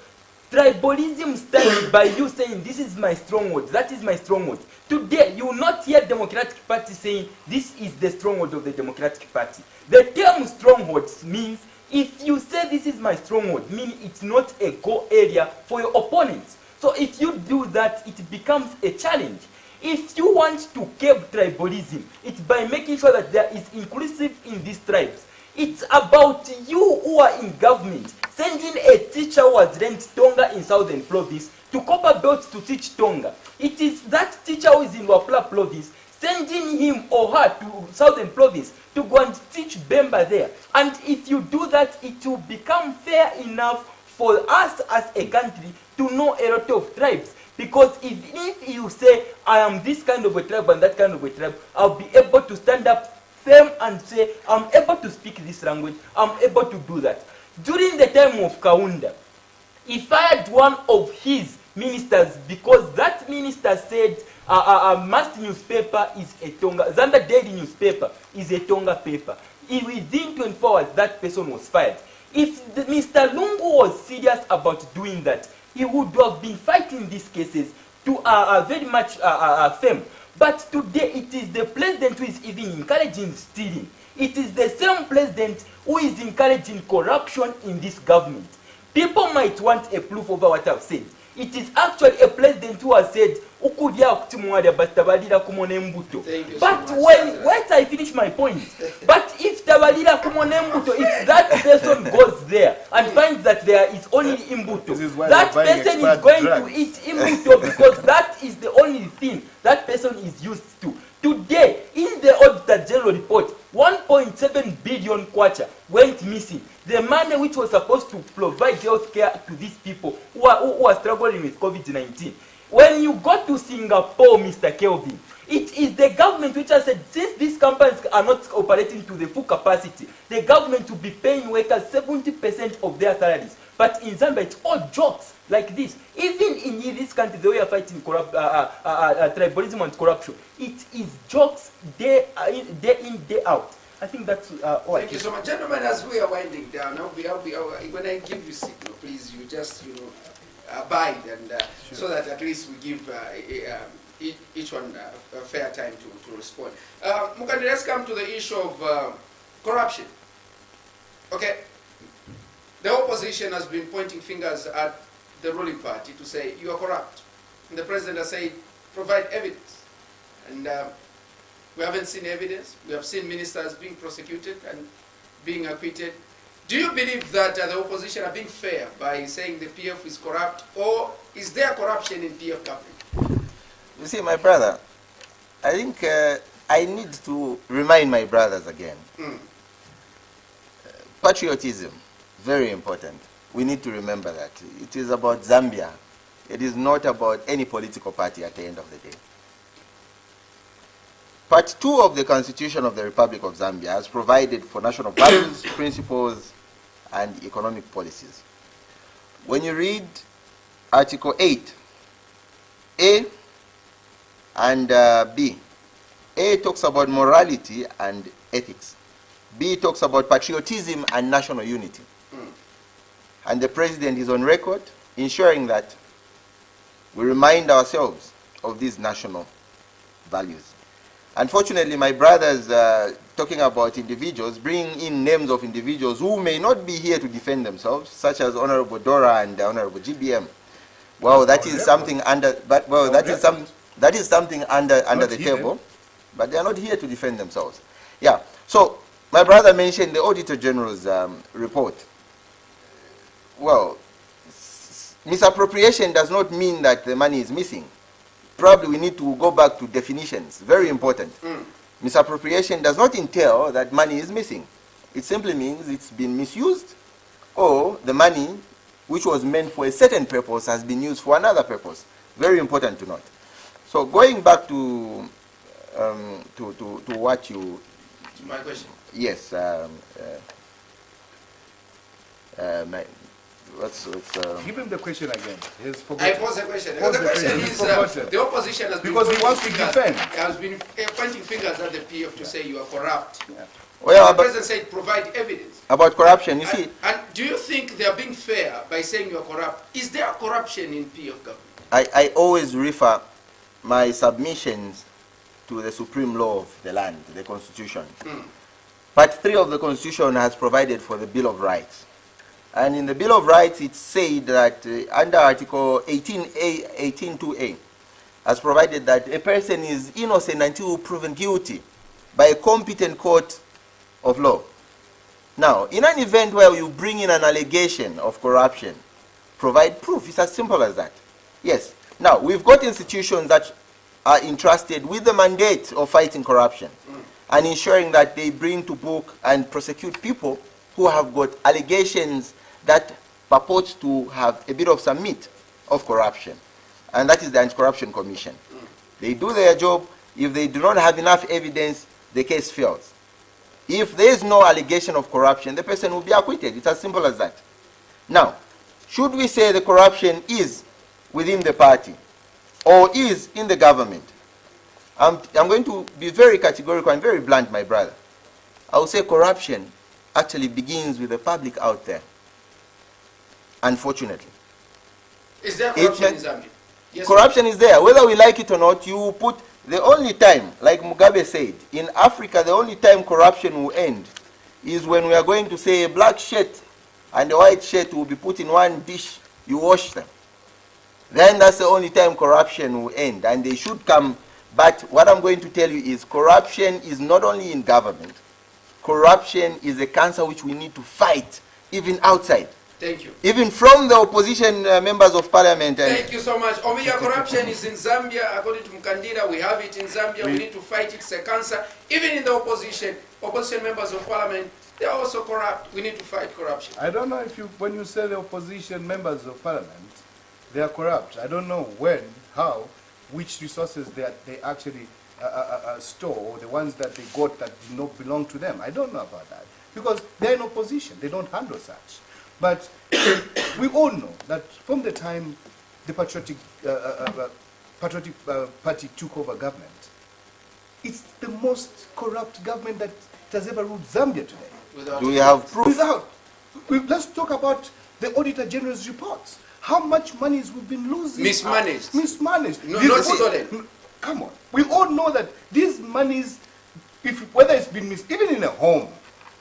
tribalism starts by you saying, this is my stronghold, that is my stronghold. Today, you will not hear Democratic Party saying, this is the stronghold of the Democratic Party. The term strongholds means, if you say this is my stronghold, meaning it's not a go area for your opponents. So if you do that, it becomes a challenge. If you want to curb tribalism, it's by making sure that there is inclusive in these tribes. It's about you who are in government sending a teacher who has learned Tonga in Southern Province to Copper Belt to teach Tonga. It is that teacher who is in Wapla Province sending him or her to Southern Province to go and teach Bemba there. And if you do that, it will become fair enough for us as a country to know a lot of tribes. Because if you say, I am this kind of a tribe and that kind of a tribe, I'll be able to stand up firm and say, I'm able to speak this language, I'm able to do that. During the time of Kaunda, he fired one of his ministers because that minister said a must newspaper is a Tonga, Zambia Daily newspaper is a Tonga paper. Within 24 hours, that person was fired. If Mr. Lungu was serious about doing that, he would have been fighting these cases to very much fame. But today, it is the president who is even encouraging stealing. It is the same president who is encouraging corruption in this government. People might want a proof over what I've said. It is actually a president who has said, but wait, I finish my point. But if Tabalira Kumonembuto, if that person goes there and finds that there is only Imbuto, that person is going to eat Imbuto because that is the only thing that person is used to. Today, in the Auditor General report, 1.7 billion kwacha went missing. The money which was supposed to provide health care to these people who are struggling with COVID-19. When you go to Singapore, Mr. Kelvin, it is the government which has said, since these companies are not operating to the full capacity, the government will be paying workers 70% of their salaries. But in Zambia, it's all jokes like this. Even in this country, the way we are fighting tribalism and corruption, it is jokes day in, day out. I think that's all. Thank you so much. Gentlemen, as we are winding down, when I give you signal, please, you just, abide, and so that at least we give each one a fair time to respond. Mukandila, let's come to the issue of corruption. Okay, the opposition has been pointing fingers at the ruling party to say you are corrupt. And the president has said provide evidence. And we haven't seen evidence. We have seen ministers being prosecuted and being acquitted. Do you believe that the opposition are being fair by saying the PF is corrupt, or is there corruption in PF government? You see, my brother, I think I need to remind my brothers again. Patriotism, very important. We need to remember that. It is about Zambia. It is not about any political party at the end of the day. Part 2 of the Constitution of the Republic of Zambia has provided for national values, principles, and economic policies. When you read Article 8, A and B, A talks about morality and ethics. B talks about patriotism and national unity. And the president is on record ensuring that we remind ourselves of these national values. Unfortunately, my brothers talking about individuals, bringing in names of individuals who may not be here to defend themselves, such as Honorable Dora and Honorable GBM. Well, that is something under, but well, that is something under the table, but they are not here to defend themselves. Yeah. So my brother mentioned the Auditor General's report. Well, misappropriation does not mean that the money is missing. Probably we need to go back to definitions. Very important. Misappropriation does not entail that money is missing. It simply means it's been misused, or the money which was meant for a certain purpose has been used for another purpose. Very important to note. So going back to what you... My question. Yes. Give him the question again. He's I forgotten. pose the question. Pose The the question question. is, He's forgotten. the opposition has been Because he pointing wants to fingers- defend. has been pointing fingers at the PF to say you are corrupt. Well, The but president said provide evidence. about corruption, you see, And do you think they are being fair by saying you are corrupt? Is there corruption in PF government? I always refer my submissions to the supreme law of the land, the Constitution. Part 3 of the Constitution has provided for the Bill of Rights. And in the Bill of Rights, it said that under Article 18.2a, has provided that a person is innocent until proven guilty by a competent court of law. Now, in an event where you bring in an allegation of corruption, provide proof. It's as simple as that. Yes. Now, we've got institutions that are entrusted with the mandate of fighting corruption and ensuring that they bring to book and prosecute people who have got allegations that purports to have a bit of some meat of corruption. And that is the Anti-Corruption Commission. They do their job. If they do not have enough evidence, the case fails. If there is no allegation of corruption, the person will be acquitted. It's as simple as that. Now, should we say the corruption is within the party or is in the government? I'm going to be very categorical and very blunt, my brother. I will say corruption actually begins with the public out there. Unfortunately. Is there corruption in Zambia? Yes. Corruption is there. Whether we like it or not, you put the only time, like Mugabe said, in Africa, the only time corruption will end is when we are going to say a black shirt and a white shirt will be put in one dish, you wash them. Then that's the only time corruption will end, and they should come. But what I'm going to tell you is corruption is not only in government. Corruption is a cancer which we need to fight, even outside. Thank you. Even from the opposition members of parliament. Thank you so much. Omiya, corruption is in Zambia. According to Mukandila, we have it in Zambia. We need to fight it. It's a cancer. Even in the opposition members of parliament, they are also corrupt. We need to fight corruption. I don't know if when you say the opposition members of parliament, they are corrupt. I don't know when, how, which resources they actually store, or the ones that they got that do not belong to them. I don't know about that. Because they're in opposition. They don't handle such. But we all know that from the time the Patriotic Party took over government, it's the most corrupt government that has ever ruled Zambia today. Do we have proof? Let's talk about the Auditor General's reports. How much money we've been losing? Mismanaged. Mismanaged. No, not stolen. Come on. We all know that these monies, whether it's been even in a home,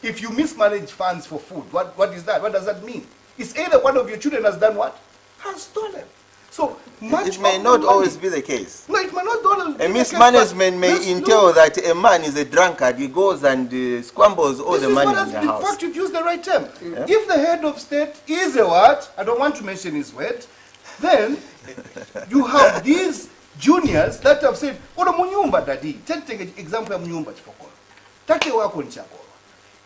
if you mismanage funds for food, what is that? What does that mean? It's either one of your children has done what? Has stolen. So much It may not always be the case. No, it may not always be A the mismanagement case, may entail that a man is a drunkard. He goes and squanbles all the money in the in house. fact, you've used the right term. If the head of state is a what? I don't want to mention his word. Then you have these juniors that have said, "Odo munyumba daddy." Take example of munyumba chifokolo. Take wako nchakolo.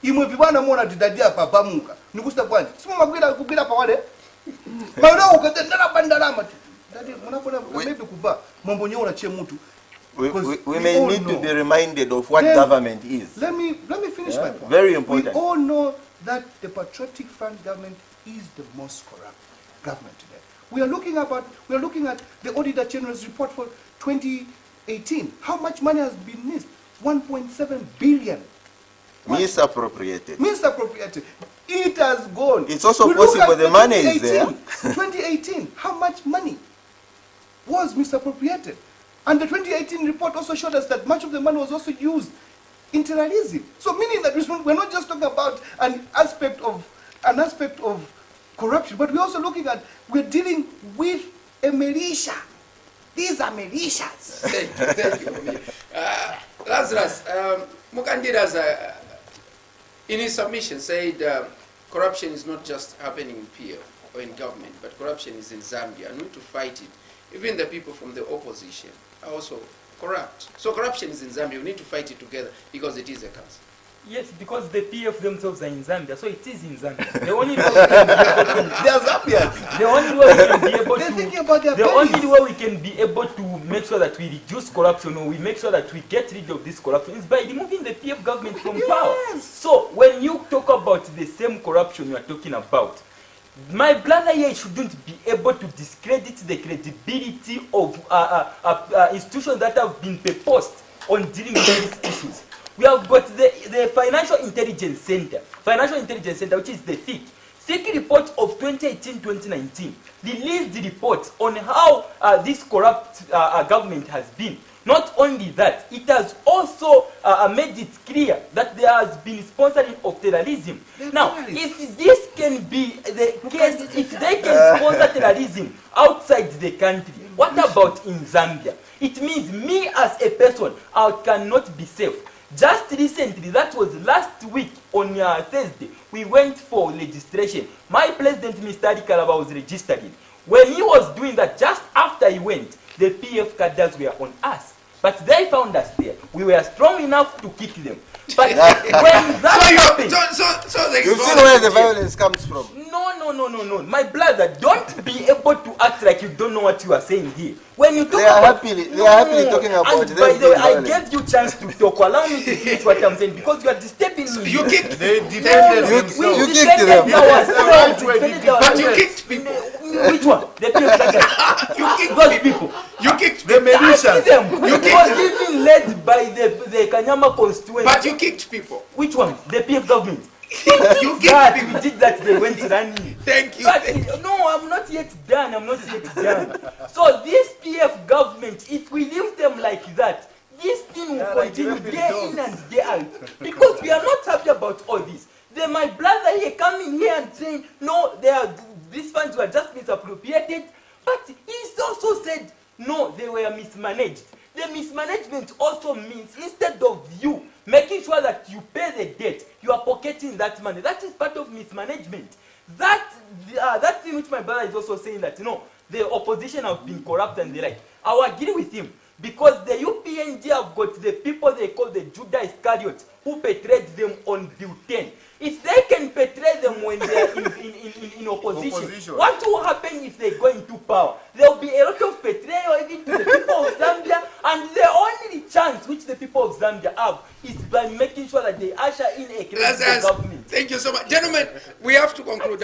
Imwe vibana mona daddy apa bamuka. Nikusta kwani. Simu magwira pa wale. Maana ukatendana bandalama. Daddy mnapona maybe kuba mambo nyewe unachie mtu. We may need to be reminded of what government is. Let me finish my point. Very important. We all know that the Patriotic Front government is the most corrupt government today. We are looking at the Auditor General's report for 2018. How much money has been missed? 1.7 billion. Misappropriated. Misappropriated. It has gone. It's also possible the money is there. 2018, how much money was misappropriated? And the 2018 report also showed us that much of the money was also used in terrorism. So meaning that we're not just talking about an aspect of corruption, but we're also we're dealing with a militia. These are militias. Thank you. Lazarus, Mukandila, in his submission, said corruption is not just happening in PF or in government, but corruption is in Zambia, and we need to fight it. Even the people from the opposition are also corrupt. So corruption is in Zambia. We need to fight it together because it is a cancer. Yes, because the PF themselves are in Zambia, so it is in Zambia. The only way we can be able to, They are Zambians. the only way we can be able They're to, thinking about their the pennies. only way we can be able to make sure that we reduce corruption or we make sure that we get rid of this corruption is by removing the PF government from power. So when you talk about the same corruption you are talking about, my brother here shouldn't be able to discredit the credibility of institutions that have been proposed on dealing with these issues. We have got the Financial Intelligence Center, which is the FIC. FIC report of 2018-2019 released the report on how this corrupt government has been. Not only that, it has also made it clear that there has been sponsoring of terrorism. Now, if this can be the case, if they can sponsor terrorism outside the country, what about in Zambia? It means me as a person, I cannot be safe. Just recently, that was last week on Thursday, we went for registration. My president, Mr. Kalaba, was registering. When he was doing that, just after he went, the PF cadres were on us. But they found us there. We were strong enough to kick them. But when that happened... You've seen where the violence comes from. No. My brother, don't be able to act like you don't know what you are saying here. When you talk They are happily talking about and by the way, I violence. gave you chance to talk. Allow me to finish what I'm saying because you are disturbing me. You kicked. They defended themselves. You kicked them. But you kicked people. Which one? The PF. You kicked those people. You kicked The militias. It was even led by the Kanyama constituency. But you kicked people. Which one? The PF government. You kicked That people. we did that. They went running. Thank you. But no, I'm not yet done. So this PF government, if we leave them like that, this thing will continue day in and day out. Because we are not happy about all this. Then my brother here coming here and saying, no, these funds were just misappropriated. But he also said, no, they were mismanaged. The mismanagement also means instead of you making sure that you pay the debt, you are pocketing that money. That is part of mismanagement. That thing which my brother is also saying that, the opposition have been corrupt and the like. I will agree with him. Because the UPND have got the people they call the Judah Iscariot who betrayed them on Bill 10. If they can betray them when they are in opposition, what will happen if they go into power? There will be a lot of betrayal even to the people of Zambia, and the only chance which the people of Zambia have is by making sure that they usher in a credible government. Thank you so much. Gentlemen, we have to conclude.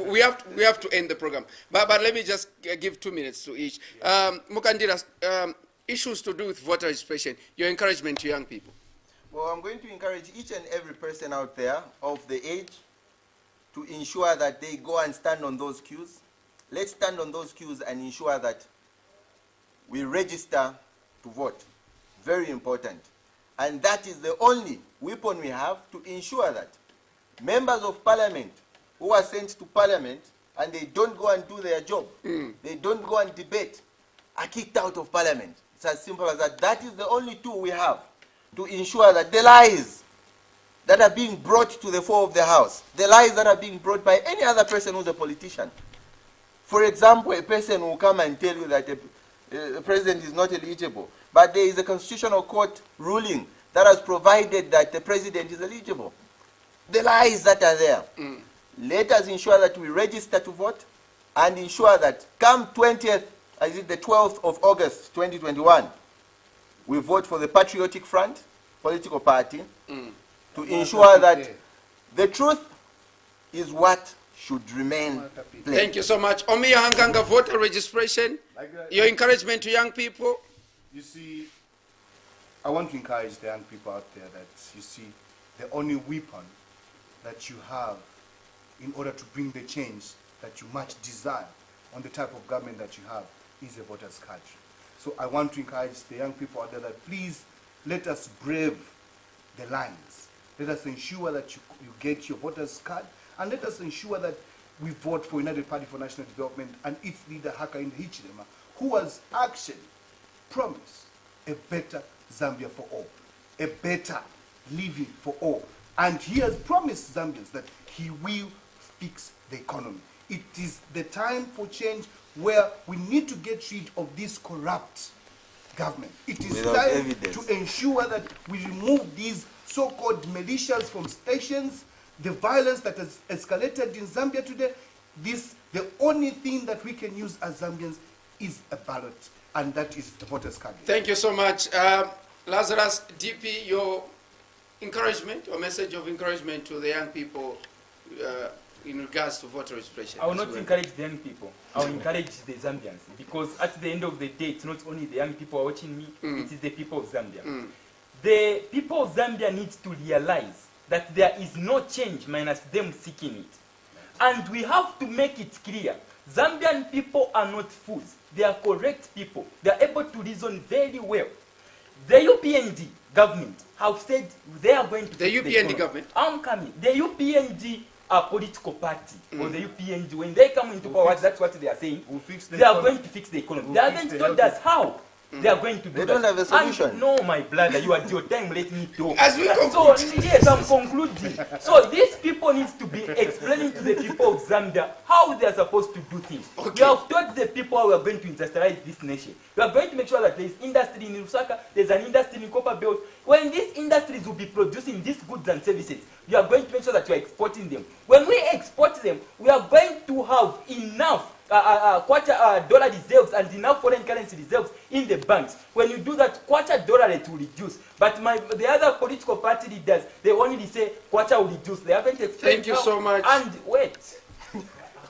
We have to end the program. But let me just give 2 minutes to each. Mukandila, issues to do with voter registration, your encouragement to young people. Well, I'm going to encourage each and every person out there of the age to ensure that they go and stand on those queues. Let's stand on those queues and ensure that we register to vote. Very important. And that is the only weapon we have to ensure that members of parliament who are sent to parliament and they don't go and do their job, they don't go and debate, are kicked out of parliament. It's as simple as that. That is the only tool we have to ensure that the lies that are being brought to the fore of the House, the lies that are being brought by any other person who's a politician. For example, a person will come and tell you that the president is not eligible, but there is a constitutional court ruling that has provided that the president is eligible. The lies that are there. Let us ensure that we register to vote and ensure that come 20th, is it the 12th of August 2021, we vote for the Patriotic Front political party to ensure that the truth is what should remain plain. Thank you so much. Omiya Hankanga, voter registration, your encouragement to young people. You see, I want to encourage the young people out there that, you see, the only weapon that you have in order to bring the change that you much desire on the type of government that you have is a voter's card. So I want to encourage the young people out there that please let us brave the lines. Let us ensure that you get your voter's card, and let us ensure that we vote for United Party for National Development and its leader Hakainde Hichilema, who has actually promised a better Zambia for all, a better living for all. And he has promised Zambians that he will fix the economy. It is the time for change where we need to get rid of this corrupt government. It is Without time evidence. to ensure that we remove these so-called militias from stations, the violence that has escalated in Zambia today. The only thing that we can use as Zambians is a ballot, and that is the voter's card. Thank you so much. Lazarus, DP, your encouragement or message of encouragement to the young people in regards to voter registration? I will not encourage the young people. I will encourage the Zambians, because at the end of the day, it's not only the young people who are watching me, it is the people of Zambia. The people of Zambia need to realize that there is no change minus them seeking it. And we have to make it clear. Zambian people are not fools. They are correct people. They are able to reason very well. The UPND government have said they are going to... The UPND government? I'm coming. The UPND political party, or the UPND, when they come into power, that's what they are saying. They are going to fix the economy. They haven't told us how they are going to do They that. don't have a solution. And no, my brother, you are your time, let me talk. As we conclude. So, yes, I'm concluding. So these people need to be explaining to the people of Zambia how they are supposed to do things. Okay. We have taught the people how we are going to industrialize this nation. We are going to make sure that there is industry in Lusaka, there's an industry in Copper Belt. When these industries will be producing these goods and services, we are going to make sure that we are exporting them. When we export them, we are going to have enough $250 reserves and enough foreign currency reserves in the banks. When you do that, $250 rate will reduce. But the other political party leaders, they only say $2 will reduce. They haven't explained. Thank you so much. And wait.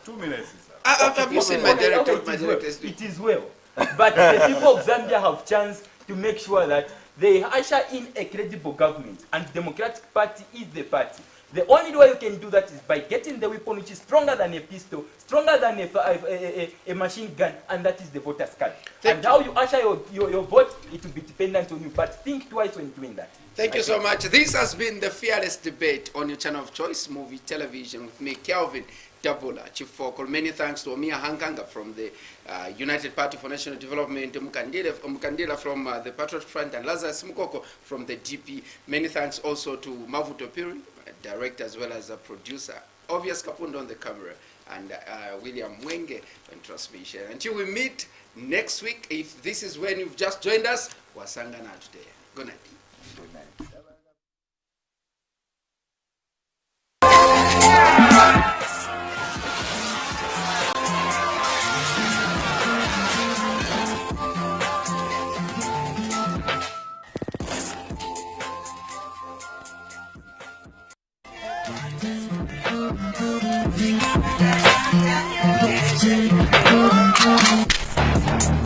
2 minutes. Have you seen my director? It is well. But the people of Zambia have chance to make sure that they usher in a credible government, and Democratic Party is the party. The only way you can do that is by getting the weapon which is stronger than a pistol, stronger than a machine gun, and that is the voter's card. And how you usher your vote, it will be dependent on you. But think twice when doing that. Thank you so much. This has been the Fearless Debate on your channel of choice, Movie Television, with me, Kelvin Dabula, Chief Focal. Many thanks to Omiya Hankanga from the United Party for National Development, Mukandila from the Patriotic Front, and Lazarus Simukoko from the DP. Many thanks also to Mavuto Piri, director as well as a producer, Obvious Kapundo on the camera, and William Mwenge on transmission. Until we meet next week, if this is when you've just joined us, wasangana today. Good night. Good night.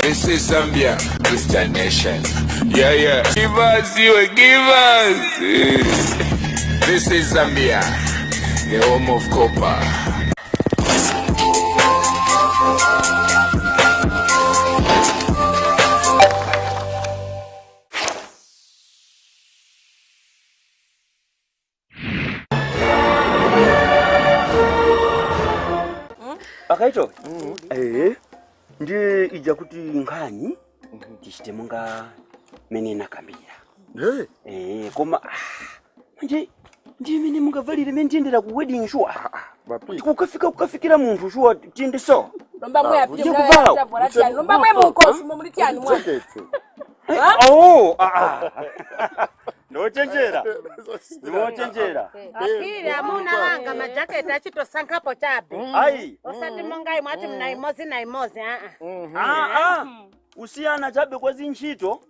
This is Zambia, this the nation. Yeah, yeah. Give us, you give us. This is Zambia, the home of copper. Akaito? Ndi ija kuti nkhani tichite monga mene nakambira. Koma manje ndi mene mungavalire mene tiendera ku wedding sure. Kukafikira munthu sure tiende so. Lomba mwe apite mwa volatiani. Lomba mwe mukosi mumulitiani mwa. Ndochenjera. Akili amuna wanga majaketi achitosankapo chabe. Ai. Osati mongai mwati mnaimozi. Usiyana chabe kwa zinchito.